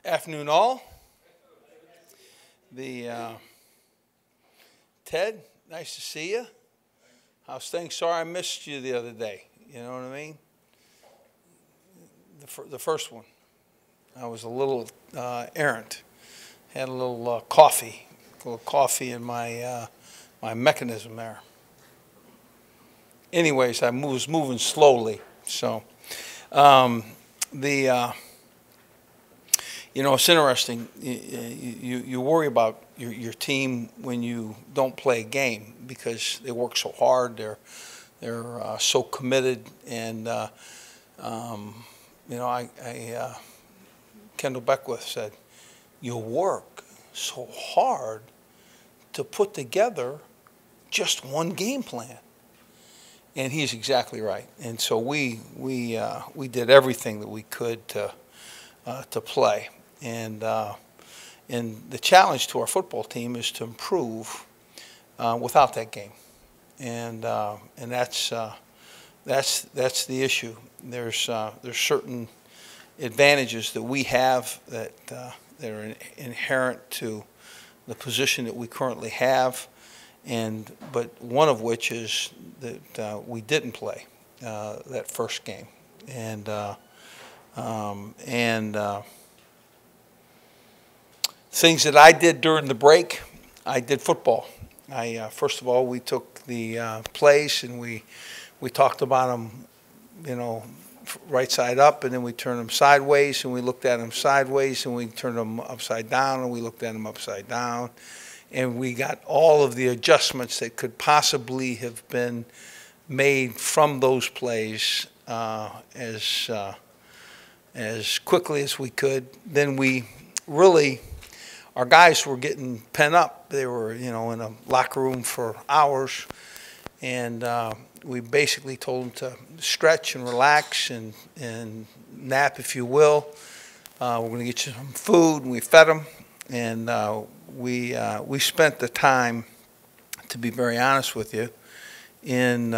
Afternoon, all. Ted, nice to see you. How's things? Sorry I missed you the other day. You know what I mean? The first one. I was a little errant. Had a little coffee in my my mechanism there. Anyways, I was moving slowly. So the it's interesting. You worry about your team when you don't play a game because they work so hard. They're so committed, and Kendall Beckwith said, "You work so hard to put together just one game plan," and he's exactly right. And so we did everything that we could to play. And the challenge to our football team is to improve without that game, and that's the issue. There's certain advantages that we have that are inherent to the position that we currently have, but one of which is that we didn't play that first game, and things that I did during the break, I did football. First of all, we took the plays and we talked about them, right side up, and then we turned them sideways, and we looked at them sideways, and we turned them upside down, and we looked at them upside down, and we got all of the adjustments that could possibly have been made from those plays as quickly as we could. Then we really. Our guys were getting pent up. They were, in a locker room for hours, and we basically told them to stretch and relax and nap, if you will. We're going to get you some food, and we fed them, and we spent the time, to be very honest with you, in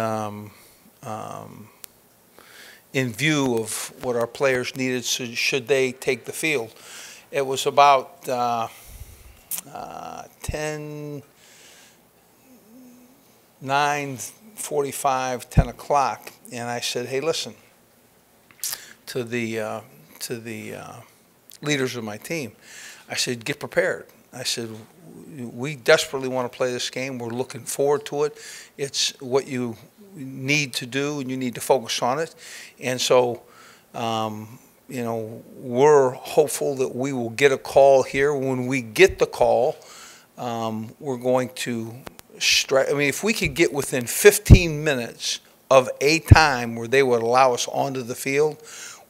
view of what our players needed should they take the field. It was about 9:45, 10 o'clock, and I said, "Hey, listen," to the leaders of my team. I said, "Get prepared." I said, "We desperately want to play this game. We're looking forward to it. It's what you need to do, and you need to focus on it." And so, we're hopeful that we will get a call here. When we get the call, we're going to stretch. I mean, if we could get within 15 minutes of a time where they would allow us onto the field,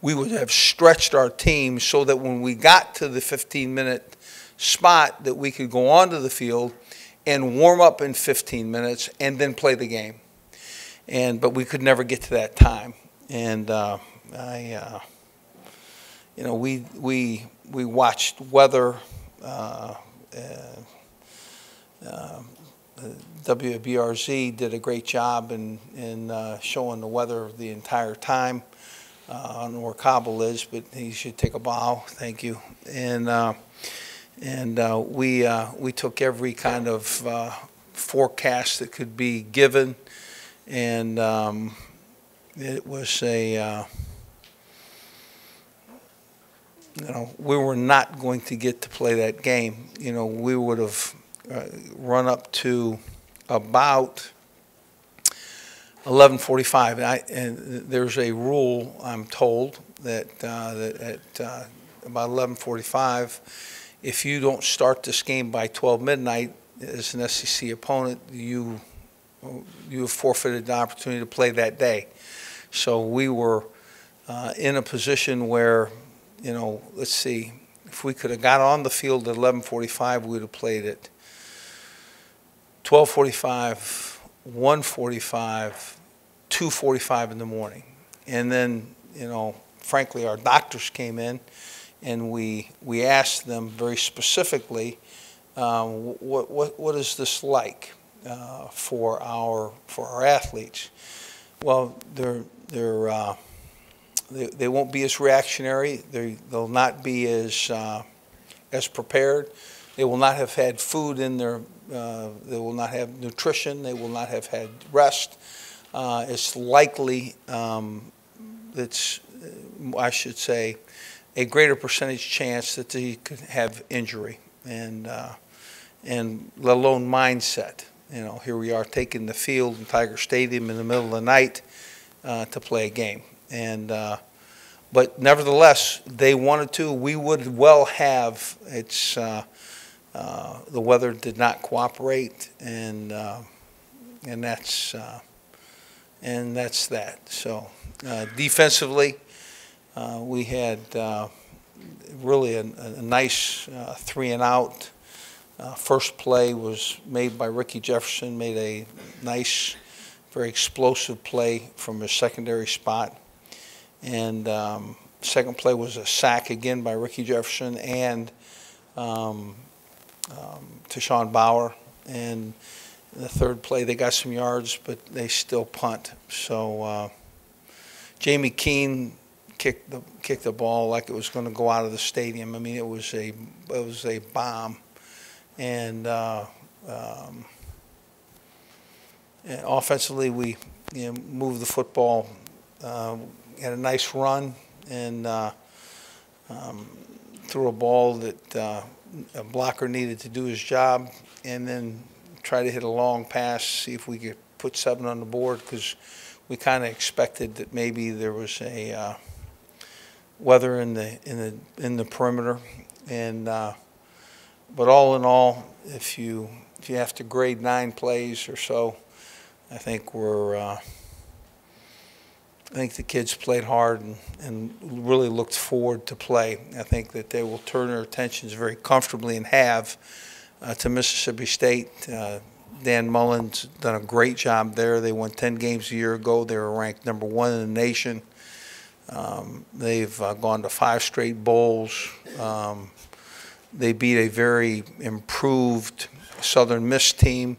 we would have stretched our team so that when we got to the 15-minute spot that we could go onto the field and warm up in 15 minutes and then play the game. But we could never get to that time. And we watched weather. WBRZ did a great job in showing the weather the entire time. I don't know where Cobble is, but he should take a bow. Thank you. We took every kind of forecast that could be given, and it was we were not going to get to play that game. We would have run up to about 11:45, and there's a rule, I'm told, that at about 11:45, if you don't start this game by 12 midnight as an SEC opponent, you have forfeited the opportunity to play that day. So we were in a position where, let's see, if we could have got on the field at 11:45, we would have played at 12:45, 1:45, 2:45 in the morning. And then, frankly, our doctors came in, and we asked them very specifically, what is this like for our athletes? Well, They won't be as reactionary. They'll not be as prepared. They will not have had food in their. They will not have nutrition. They will not have had rest. It's likely. I should say, a greater percentage chance that they could have injury and let alone mindset. You know, here we are taking the field in Tiger Stadium in the middle of the night to play a game. But nevertheless, they wanted to. We would well have. The weather did not cooperate, and that's that. So defensively, we had really a nice 3-and-out. First play was made by Ricky Jefferson. Made a nice, very explosive play from his secondary spot. And second play was a sack again by Ricky Jefferson and Tashawn Bauer. And the third play, they got some yards, but they still punt. So Jamie Keene kicked the ball like it was going to go out of the stadium. I mean, it was a bomb. And offensively, we moved the football. Had a nice run and threw a ball that a blocker needed to do his job, and then try to hit a long pass, see if we could put 7 on the board, because we kind of expected that maybe there was a weather in the perimeter. And but all in all, if you have to grade 9 plays or so, I think I think the kids played hard and really looked forward to play. I think that they will turn their attentions very comfortably and have to Mississippi State. Dan Mullen's done a great job there. They won 10 games a year ago. They were ranked #1 in the nation. They've gone to 5 straight bowls. They beat a very improved Southern Miss team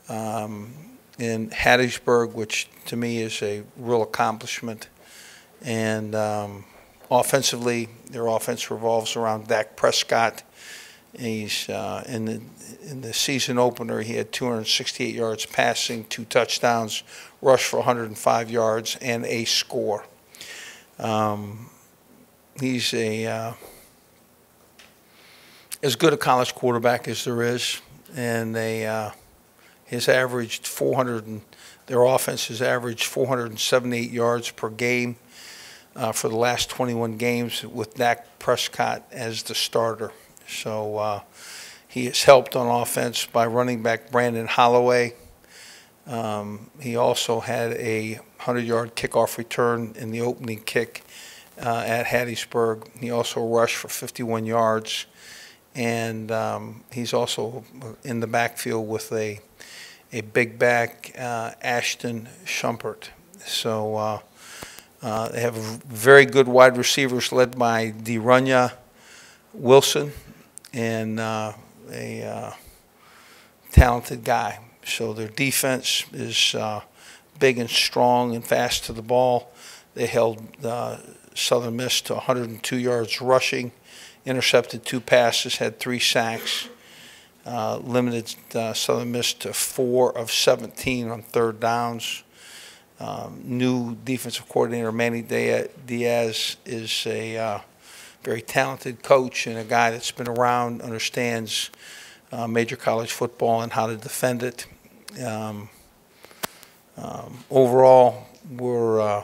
in Hattiesburg, which to me is a real accomplishment. And offensively, their offense revolves around Dak Prescott. He's in the season opener, he had 268 yards passing, 2 touchdowns, rushed for 105 yards, and a score. He's as good a college quarterback as there is, and his averaged 400. Their offense has averaged 478 yards per game for the last 21 games with Dak Prescott as the starter. So he has helped on offense by running back Brandon Holloway. He also had a 100-yard kickoff return in the opening kick at Hattiesburg. He also rushed for 51 yards. And he's also in the backfield with a big back, Ashton Shumpert. So they have very good wide receivers led by DeRunya Wilson and a talented guy. So their defense is big and strong and fast to the ball. They held Southern Miss to 102 yards rushing, intercepted 2 passes, had 3 sacks, limited Southern Miss to 4 of 17 on 3rd downs. New defensive coordinator Manny Diaz is a very talented coach and a guy that's been around, understands major college football and how to defend it. Overall, we're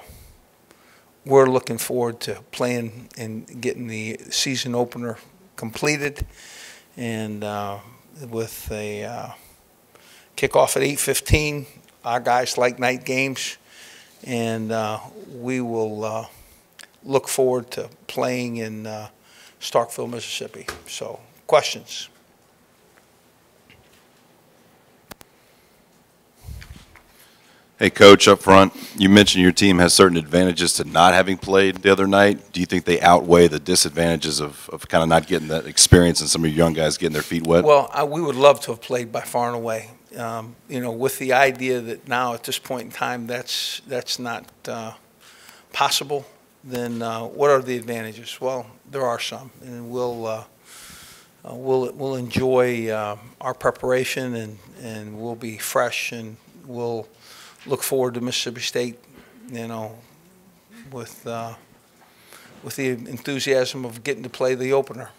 looking forward to playing and getting the season opener completed, and with a kickoff at 8:15. Our guys like night games, and we will look forward to playing in Starkville, Mississippi. So, questions? Hey, Coach, up front, you mentioned your team has certain advantages to not having played the other night. Do you think they outweigh the disadvantages of kind of not getting that experience and some of your young guys getting their feet wet? Well, we would love to have played by far and away. You know, with the idea that now at this point in time that's not possible. then what are the advantages? Well, there are some, and we'll enjoy our preparation, and we'll be fresh, and we'll look forward to Mississippi State, with the enthusiasm of getting to play the opener.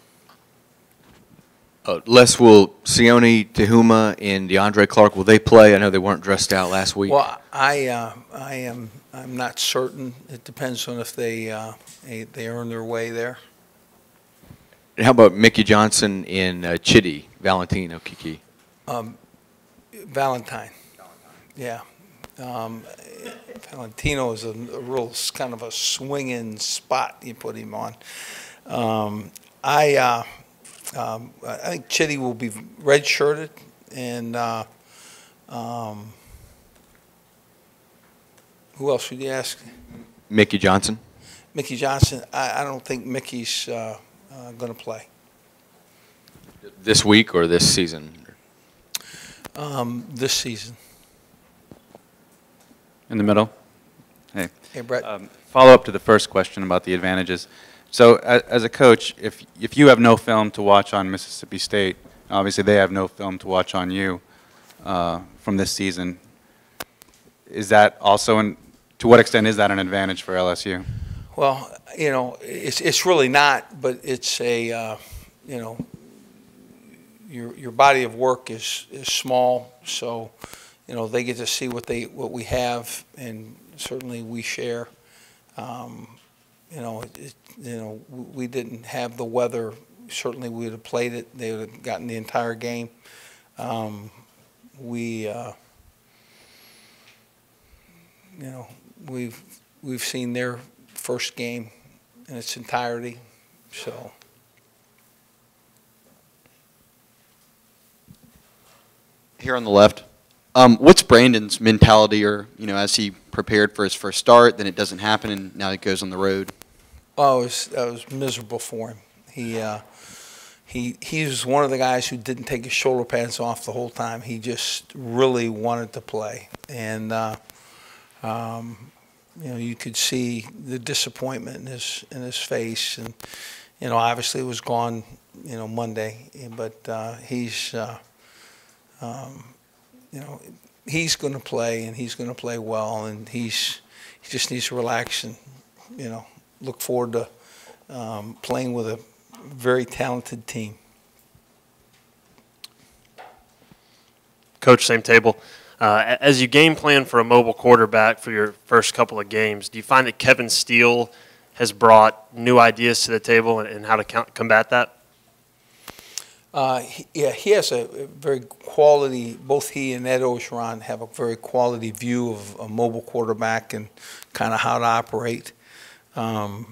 Les, will Sione, Tehuma, and DeAndre Clark, will they play? I know they weren't dressed out last week. Well, I'm not certain. It depends on if they earn their way there. And how about Mickey Johnson and Chitty, Valentino, Kiki? Valentine. Yeah. Valentino is a real kind of a swinging spot you put him on. I think Chitty will be red-shirted, and who else would you ask? Mickey Johnson. Mickey Johnson. I don't think Mickey's going to play. This week or this season? This season. In the middle. Hey. Hey, Brett. Follow up to the first question about the advantages. So as a coach, if you have no film to watch on Mississippi State, obviously they have no film to watch on you from this season, is that also, to what extent is that an advantage for LSU? Well, it's really not, but it's a, your body of work is small, so, they get to see what we have, and certainly we share. We didn't have the weather. Certainly we would have played it. They would have gotten the entire game. We've seen their first game in its entirety, so. Here on the left, what's Brandon's mentality, or as he prepared for his first start, then it doesn't happen, and now he goes on the road? Oh, that was miserable for him. He was one of the guys who didn't take his shoulder pads off the whole time. He just really wanted to play, and you could see the disappointment in his face, and obviously it was gone Monday, but he's going to play, and he's going to play well, and he just needs to relax and look forward to playing with a very talented team. Coach, same table. As you game plan for a mobile quarterback for your first couple of games, do you find that Kevin Steele has brought new ideas to the table and how to combat that? Yeah, he has a very quality, both he and Ed Ogeron have a very quality view of a mobile quarterback and kind of how to operate. I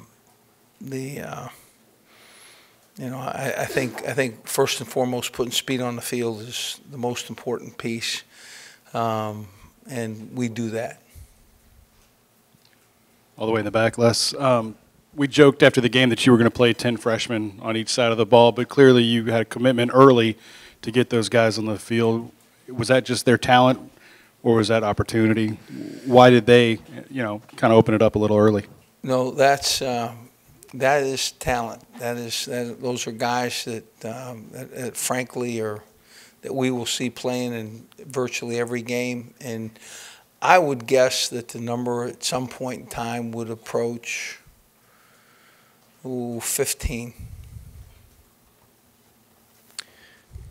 think first and foremost, putting speed on the field is the most important piece, and we do that. All the way in the back, Les. We joked after the game that you were going to play 10 freshmen on each side of the ball, but clearly you had a commitment early to get those guys on the field. Was that just their talent, or was that opportunity? Why did they, kind of open it up a little early? No, that is talent. Those are guys that frankly that we will see playing in virtually every game, and I would guess that the number at some point in time would approach 15.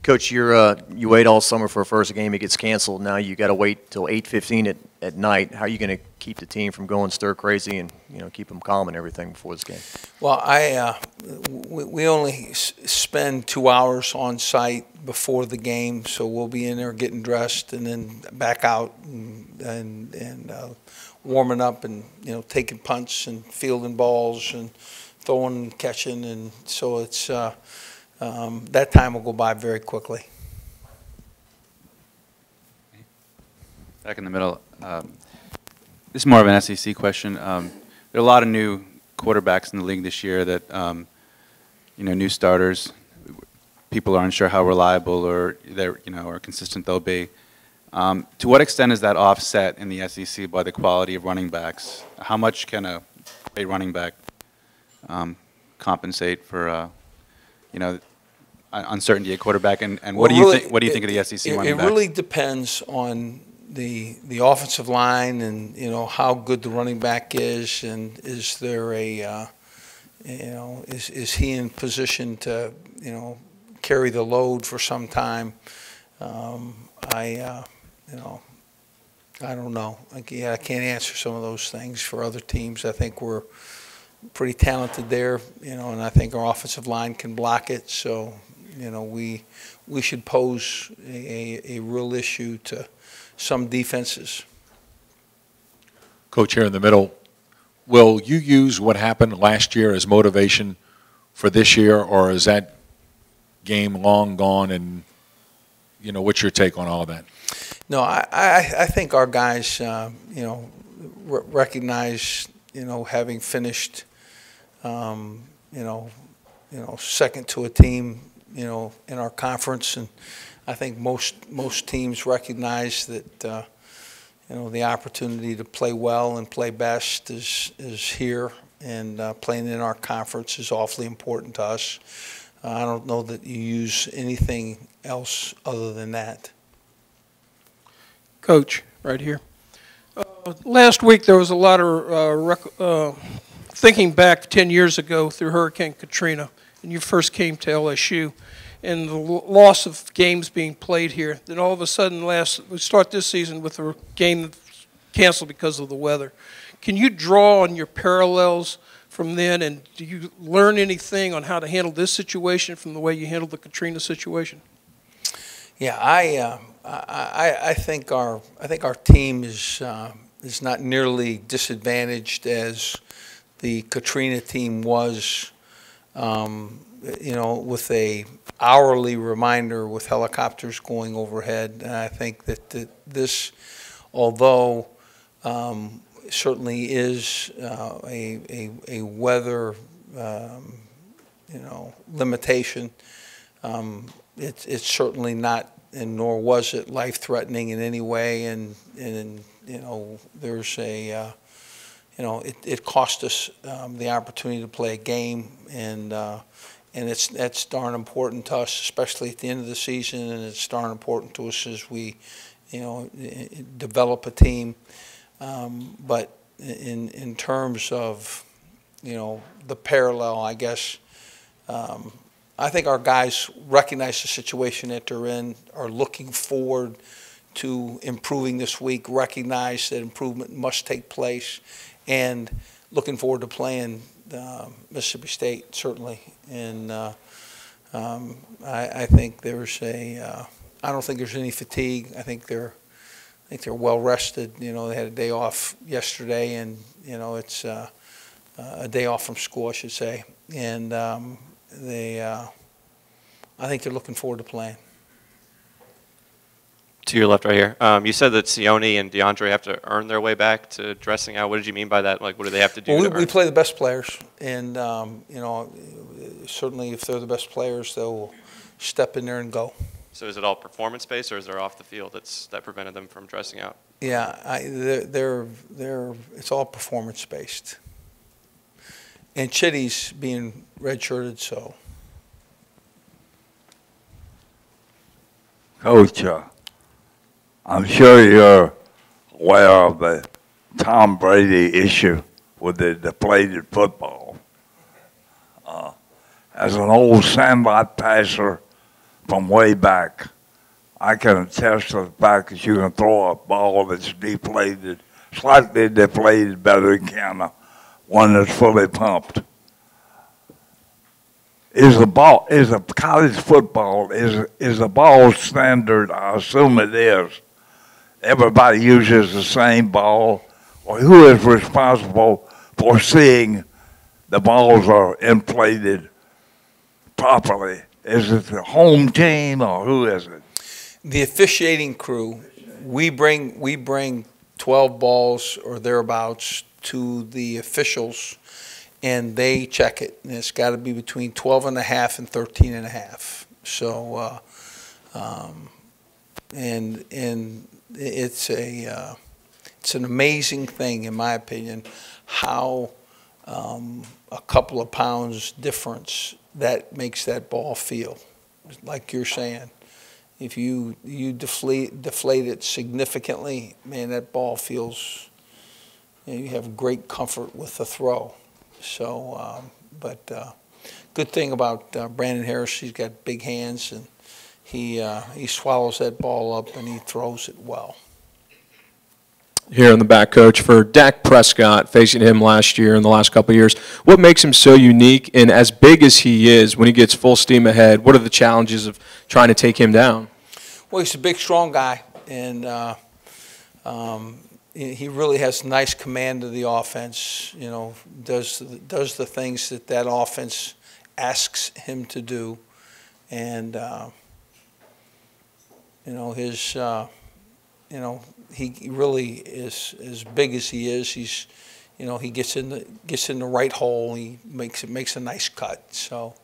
Coach, you wait all summer for a first game. It gets canceled. Now you got to wait till 8:15 at night. How are you going to keep the team from going stir crazy and keep them calm and everything before this game? Well, we only spend 2 hours on site before the game, so we'll be in there getting dressed and then back out and warming up and taking punts and fielding balls and throwing and catching, and so it's that time will go by very quickly. Back in the middle. This is more of an SEC question. There are a lot of new quarterbacks in the league this year that, new starters. People are unsure how reliable or or consistent they'll be. To what extent is that offset in the SEC by the quality of running backs? How much can a State running back compensate for, you know, uncertainty at quarterback? And what do you think? What do you think of the SEC running backs? It really depends on the offensive line and, you know, how good the running back is, and is there a you know, is he in position to, you know, carry the load for some time? You know, I don't know. I can't answer some of those things for other teams. I think we're pretty talented there, you know, and I think our offensive line can block it. So, you know, we should pose a real issue to some defenses. Coach, here in the middle, will you use what happened last year as motivation for this year, or is that game long gone? And, you know, what's your take on all of that? No, I think our guys, you know, recognize, you know, having finished, you know, second to a team, you know, in our conference, and I think most teams recognize that, you know, the opportunity to play well and play best is here, and playing in our conference is awfully important to us. I don't know that you use anything else other than that. Coach, right here. Last week there was a lot of thinking back 10 years ago through Hurricane Katrina, and you first came to LSU, and the loss of games being played here. Then all of a sudden we start this season with a game canceled because of the weather. Can you draw on your parallels from then, and do you learn anything on how to handle this situation from the way you handled the Katrina situation? Yeah, I think our team is not nearly disadvantaged as the Katrina team was. You know, with a hourly reminder with helicopters going overhead, and I think that this, although certainly is a weather you know, limitation. It's certainly not, and nor was it life-threatening in any way. And you know, there's a you know, it cost us the opportunity to play a game, and that's darn important to us, especially at the end of the season, and it's darn important to us as we, you know, develop a team. But in terms of, you know, the parallel, I guess, I think our guys recognize the situation that they're in, are looking forward to improving this week, recognize that improvement must take place, and looking forward to playing Mississippi State, certainly. And I think there's I don't think there's any fatigue. I think they're well rested. You know, they had a day off yesterday, and you know, it's a day off from school, I should say. And I think they're looking forward to playing. To your left right here. You said that Sione and DeAndre have to earn their way back to dressing out. What did you mean by that? Like, what do they have to do? Well, we play the best players, and you know, certainly if they're the best players, they'll step in there and go. So is it all performance-based, or is there off the field that prevented them from dressing out? Yeah, it's all performance-based. And Chitty's being redshirted, so. Coach, I'm sure you're aware of the Tom Brady issue with the deflated football. As an old sandlot passer from way back, I can attest to the fact that you can throw a ball that's deflated, slightly deflated better than one that's fully pumped. Is a college football, is the ball standard? I assume it is. Everybody uses the same ball, or who is responsible for seeing the balls are inflated properly? Is it the home team, or who is it? The officiating crew. We bring 12 balls or thereabouts to the officials, and they check it, and it's got to be between 12.5 and 13.5. So, and it's an amazing thing, in my opinion, how a couple of pounds difference, that makes that ball feel. Like you're saying, if you deflate it significantly, man, that ball feels, you have great comfort with the throw. So, good thing about Brandon Harris, he's got big hands, and he swallows that ball up and he throws it well. Here in the back, Coach, for Dak Prescott, facing him last year and the last couple of years, what makes him so unique? And as big as he is, when he gets full steam ahead, what are the challenges of trying to take him down? Well, he's a big, strong guy, and he really has nice command of the offense. You know, does the things that offense asks him to do, and you know, his you know, he really is as big as he is. He's, you know, he gets in the right hole. He makes a nice cut. So.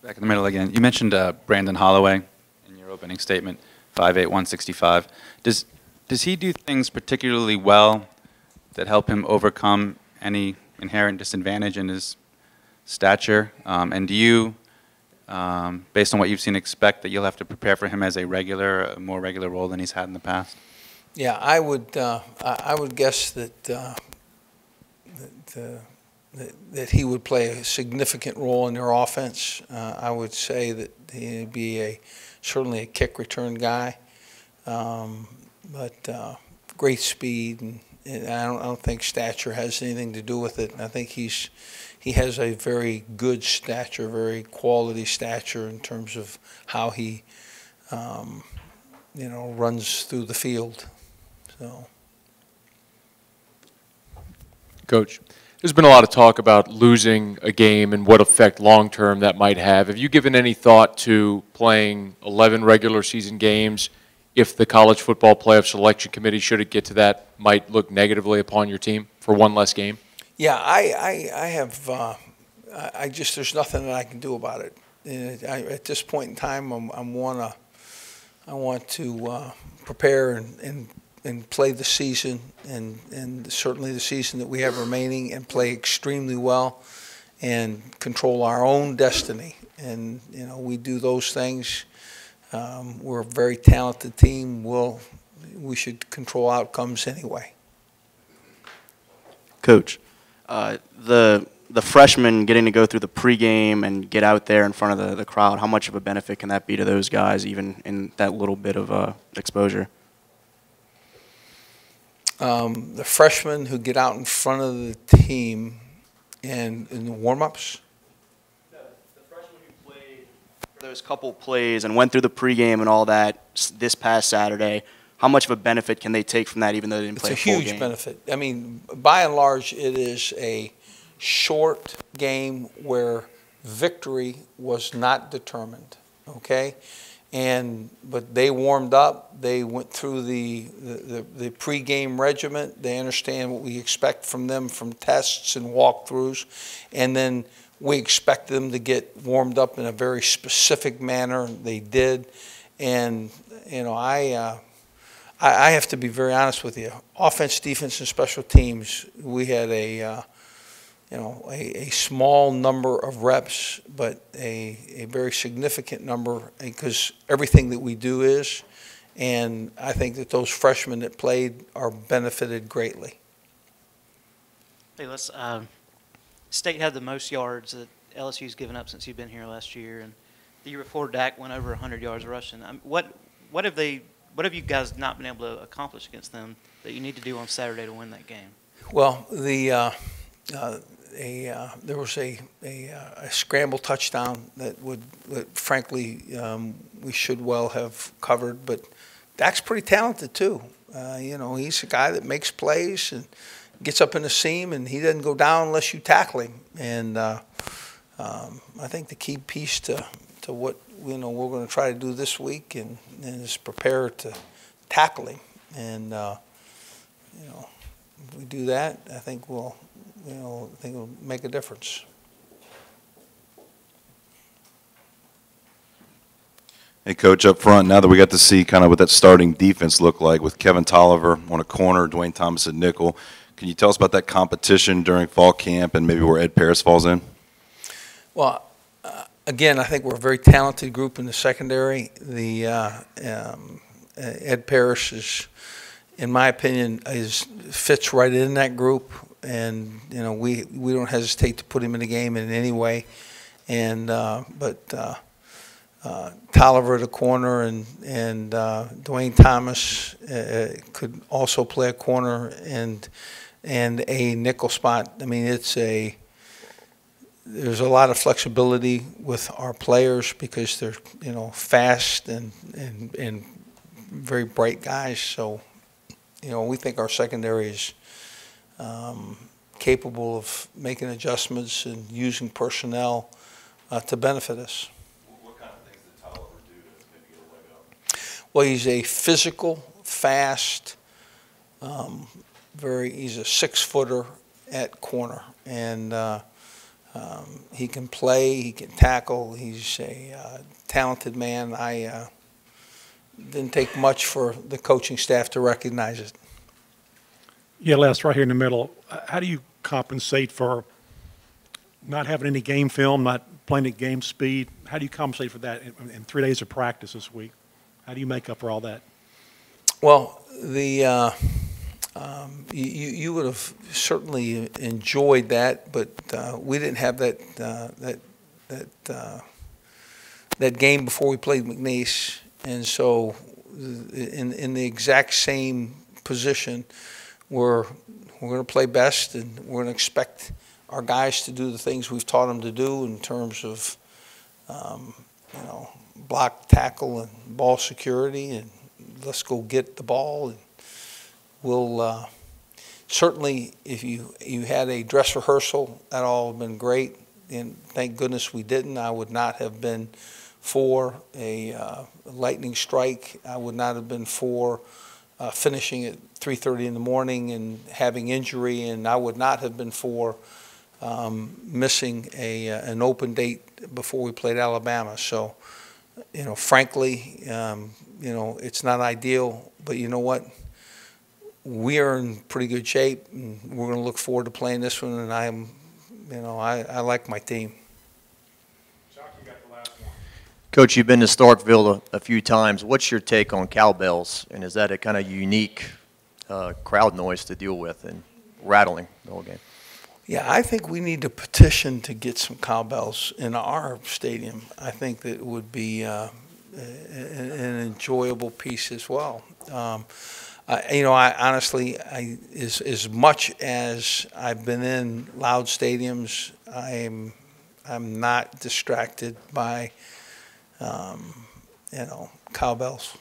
Back in the middle again. You mentioned Brandon Holloway in your opening statement, 5'8", 165. Does he do things particularly well that help him overcome any inherent disadvantage in his stature? And do you, based on what you've seen, expect that you'll have to prepare for him as a more regular role than he's had in the past? Yeah, I would guess that that he would play a significant role in their offense. I would say that he'd be certainly a kick return guy, but great speed, and I don't think stature has anything to do with it. I think he has a very good stature, very quality stature in terms of how he you know, runs through the field. So, Coach, there's been a lot of talk about losing a game and what effect long-term that might have. Have you given any thought to playing 11 regular season games if the College Football Playoff Selection Committee, should it get to that, might look negatively upon your team for one less game? yeah, I have. I just, there's nothing that I can do about it. At this point in time, I want to prepare and play the season, and certainly the season that we have remaining, and play extremely well and control our own destiny. And, you know, we do those things. We're a very talented team. We should control outcomes anyway. Coach, the freshmen getting to go through the pregame and get out there in front of the crowd, how much of a benefit can that be to those guys, even in that little bit of exposure? The freshmen who get out in front of the team and in the warm-ups? No, the freshmen who played for those couple plays and went through the pregame and all that this past Saturday, how much of a benefit can they take from that, even though they didn't play a full game? It's a huge benefit. I mean, by and large, it is a short game where victory was not determined, okay? But they warmed up. They went through the pregame regiment. They understand what we expect from them from tests and walkthroughs, and then we expect them to get warmed up in a very specific manner. They did, and you know, I have to be very honest with you. Offense, defense, and special teams, we had a small number of reps, but a very significant number, because everything that we do is, and I think that those freshmen that played are benefited greatly. Hey, State had the most yards that LSU's given up since you've been here last year, and the year before Dak went over 100 yards rushing. What have you guys not been able to accomplish against them that you need to do on Saturday to win that game? Well, there was a scramble touchdown that frankly, we should well have covered. But Dak's pretty talented too. You know, he's a guy that makes plays and gets up in the seam, and he doesn't go down unless you tackle him. And I think the key piece to what we're going to try to do this week and is prepare to tackle him. And if we do that, I think we'll. I think it'll make a difference. Hey, Coach, up front, now that we got to see kind of what that starting defense looked like with Kevin Tolliver on a corner, Dwayne Thomas at nickel, can you tell us about that competition during fall camp and maybe where Ed Paris falls in? Well, again, I think we're a very talented group in the secondary. Ed Paris is, in my opinion, fits right in that group, and we don't hesitate to put him in the game in any way. And Tolliver at the corner and Dwayne Thomas could also play a corner and a nickel spot. I mean, there's a lot of flexibility with our players because they're fast and very bright guys. So we think our secondary is capable of making adjustments and using personnel to benefit us. What kind of things did Tolliver do to maybe get a leg up? Well, he's a physical, fast, he's a 6-footer at corner, and he can play, he can tackle. He's a talented man. I didn't take much for the coaching staff to recognize it. Yeah, Les, right here in the middle. How do you compensate for not having any game film, not playing at game speed? How do you compensate for that in 3 days of practice this week? How do you make up for all that? Well, you would have certainly enjoyed that, but we didn't have that game before we played McNeese, and so in the exact same position, we're going to play best, and we're going to expect our guys to do the things we've taught them to do in terms of block, tackle, and ball security, and let's go get the ball. And we'll certainly, if you had a dress rehearsal, that all would have been great, and thank goodness we didn't. I would not have been for a lightning strike. I would not have been for finishing at 3:30 in the morning and having injury, and I would not have been for missing an open date before we played Alabama. So, frankly, it's not ideal, but you know what? We are in pretty good shape, and we're going to look forward to playing this one. And I like my team. Coach, you've been to Starkville a few times. What's your take on cowbells, and is that a kind of unique crowd noise to deal with and rattling the whole game? Yeah, I think we need to petition to get some cowbells in our stadium. I think that it would be an enjoyable piece as well. I honestly, as much as I've been in loud stadiums, I'm not distracted by cowbells.